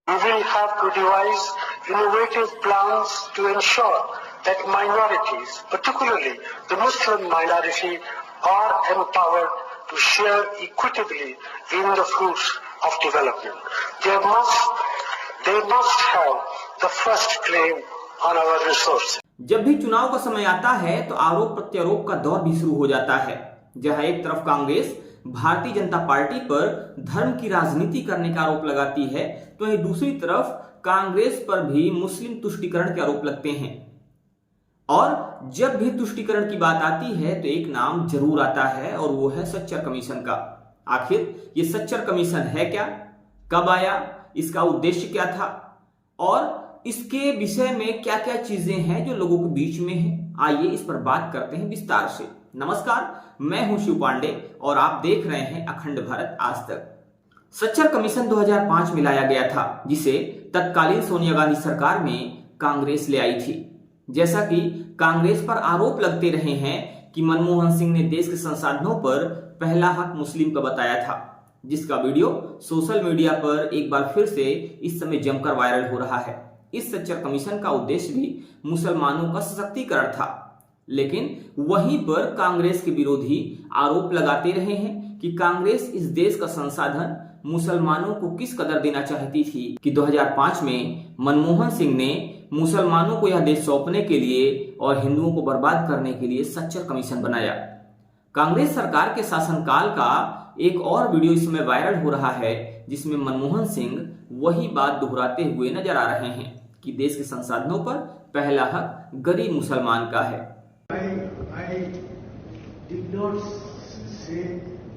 We will have to devise innovative plans to ensure that minorities, particularly the Muslim minority, are empowered to share equitably in the fruits of development. They must have the first claim on our resources. जब भी चुनाव का समय आता है तो आरोप प्रत्यारोप का दौर भी शुरू हो जाता है, जहां एक तरफ कांग्रेस भारतीय जनता पार्टी पर धर्म की राजनीति करने का आरोप लगाती है, तो वहीं दूसरी तरफ कांग्रेस पर भी मुस्लिम तुष्टीकरण के आरोप लगते हैं। और जब भी तुष्टीकरण की बात आती है तो एक नाम जरूर आता है और वो है सच्चर कमीशन का। आखिर ये सच्चर कमीशन है क्या, कब आया, इसका उद्देश्य क्या था और इसके विषय में क्या क्या चीजें हैं जो लोगों के बीच में हैं, आइए इस पर बात करते हैं विस्तार से। नमस्कार, मैं हूं शिव पांडे और आप देख रहे हैं अखंड भारत आज तक। सच्चर कमीशन 2005 में लाया गया था, जिसे तत्कालीन सोनिया गांधी सरकार में कांग्रेस ले आई थी। जैसा कि कांग्रेस पर आरोप लगते रहे हैं कि मनमोहन सिंह ने देश के संसाधनों पर पहला हक मुस्लिम का बताया था, जिसका वीडियो सोशल मीडिया पर एक बार फिर से इस समय जमकर वायरल हो रहा है। इस सच्चर कमीशन का उद्देश्य भी मुसलमानों का सशक्तिकरण था, लेकिन वहीं पर कांग्रेस के विरोधी आरोप लगाते रहे हैं कि कांग्रेस इस देश का संसाधन मुसलमानों को किस कदर देना चाहती थी कि 2005 में मनमोहन सिंह ने मुसलमानों को यह देश सौंपने के लिए और हिंदुओं को बर्बाद करने के लिए सच्चर कमीशन बनाया। कांग्रेस सरकार के शासनकाल का एक और वीडियो इस समय वायरल हो रहा है, जिसमें मनमोहन सिंह वही बात दोहराते हुए नजर आ रहे हैं कि देश के संसाधनों पर पहला हक गरीब मुसलमान का है। I did not say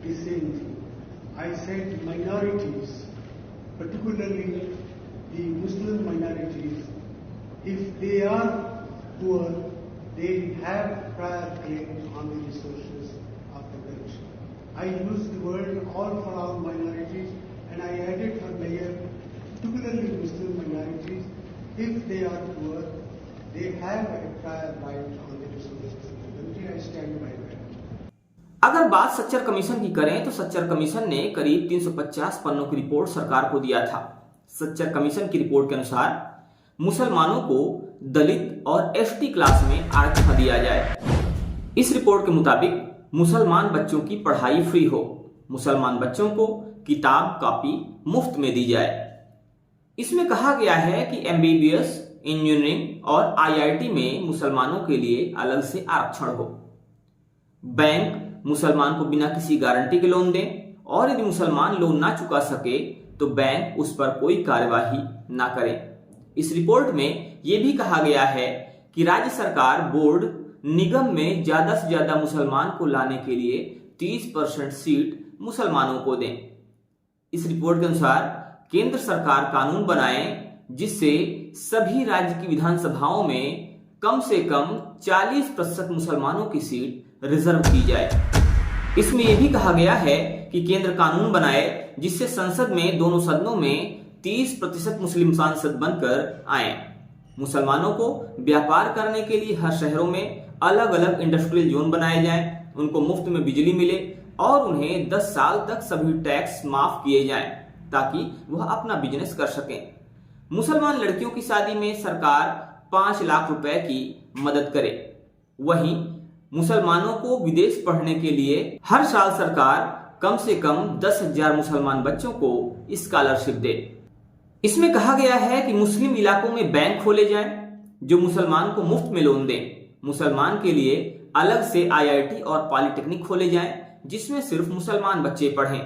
the same thing. I said minorities, particularly the Muslim minorities, if they are poor, they have prior claim on the resources of the country. I used the word all for all minorities, and I added for mayor, particularly Muslim minorities, if they are poor, they have a prior right on the resources of the country. I stand by that. अगर बात Sachar commission की करें तो Sachar commission ने करीब 350 पन्नों की report सरकार को दिया था। सच्चर कमीशन की रिपोर्ट के अनुसार मुसलमानों को दलित और एसटी क्लास में आरक्षण दिया जाए। इस रिपोर्ट के मुताबिक मुसलमान बच्चों की पढ़ाई फ्री हो, मुसलमान बच्चों को किताब कॉपी मुफ्त में दी जाए। इसमें कहा गया है कि एमबीबीएस, इंजीनियरिंग और आईआईटी में मुसलमानों के लिए अलग से आरक्षण हो। बैंक मुसलमान को बिना किसी गारंटी के लोन दें और यदि मुसलमान लोन ना चुका सके तो बैंक उस पर कोई कार्यवाही ना करे। इस रिपोर्ट में यह भी कहा गया है कि राज्य सरकार बोर्ड निगम में ज्यादा से ज्यादा मुसलमान को लाने के लिए 30% सीट मुसलमानों को दें। इस रिपोर्ट के अनुसार केंद्र सरकार कानून बनाए जिससे सभी राज्य की विधानसभाओं में कम से कम 40% मुसलमानों की सीट रिजर्व की जाए। इसमें यह भी कहा गया है कि केंद्र कानून बनाए जिससे संसद में दोनों सदनों में 30% मुस्लिम सांसद बनकर आए। मुसलमानों को व्यापार करने के लिए हर शहरों में अलग अलग इंडस्ट्रियल जोन बनाए जाएं, उनको मुफ्त में बिजली मिले और उन्हें 10 साल तक सभी टैक्स माफ किए जाएं ताकि वह अपना बिजनेस कर सकें। मुसलमान लड़कियों की शादी में सरकार 5 लाख रुपए की मदद करे। वहीं मुसलमानों को विदेश पढ़ने के लिए हर साल सरकार कम से कम 10,000 मुसलमान बच्चों को स्कॉलरशिप दे। इसमें कहा गया है कि मुस्लिम इलाकों में बैंक खोले जाएं जो मुसलमान को मुफ्त में लोन दें। मुसलमान के लिए अलग से आईआईटी और पॉलिटेक्निक खोले जाएं जिसमें सिर्फ मुसलमान बच्चे पढ़ें।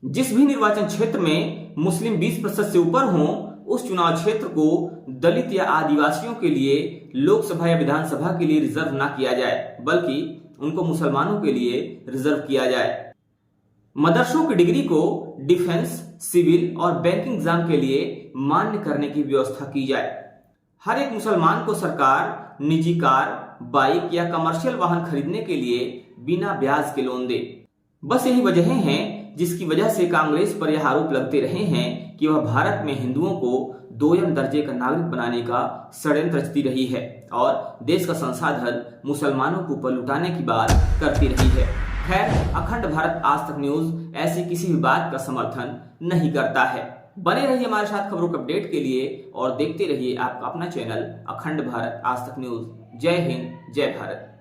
जिस भी निर्वाचन क्षेत्र में मुस्लिम 20% से ऊपर हों, उस चुनाव क्षेत्र को दलित या आदिवासियों के लिए लोकसभा या विधानसभा के लिए रिजर्व ना किया जाए, बल्कि उनको मुसलमानों के लिए रिजर्व किया जाए। मदरसों की डिग्री को डिफेंस, सिविल और बैंकिंग एग्जाम के लिए मान्य करने की व्यवस्था की जाए। हर एक मुसलमान को सरकार निजी कार, बाइक या कमर्शियल वाहन खरीदने के लिए बिना ब्याज के लोन दे। बस यही वजह हैं जिसकी वजह से कांग्रेस पर यह आरोप लगते रहे हैं कि वह भारत में हिंदुओं को 2 दर्जे का नागरिक बनाने का षड्यंत्र रचती रही है और देश का संसाधन मुसलमानों के ऊपर लुटाने की बात करती रही है। खैर, अखंड भारत आज तक न्यूज ऐसी किसी भी बात का समर्थन नहीं करता है। बने रहिए हमारे साथ खबरों के अपडेट के लिए और देखते रहिए आपका अपना चैनल अखंड भारत आज तक न्यूज। जय हिंद, जय भारत।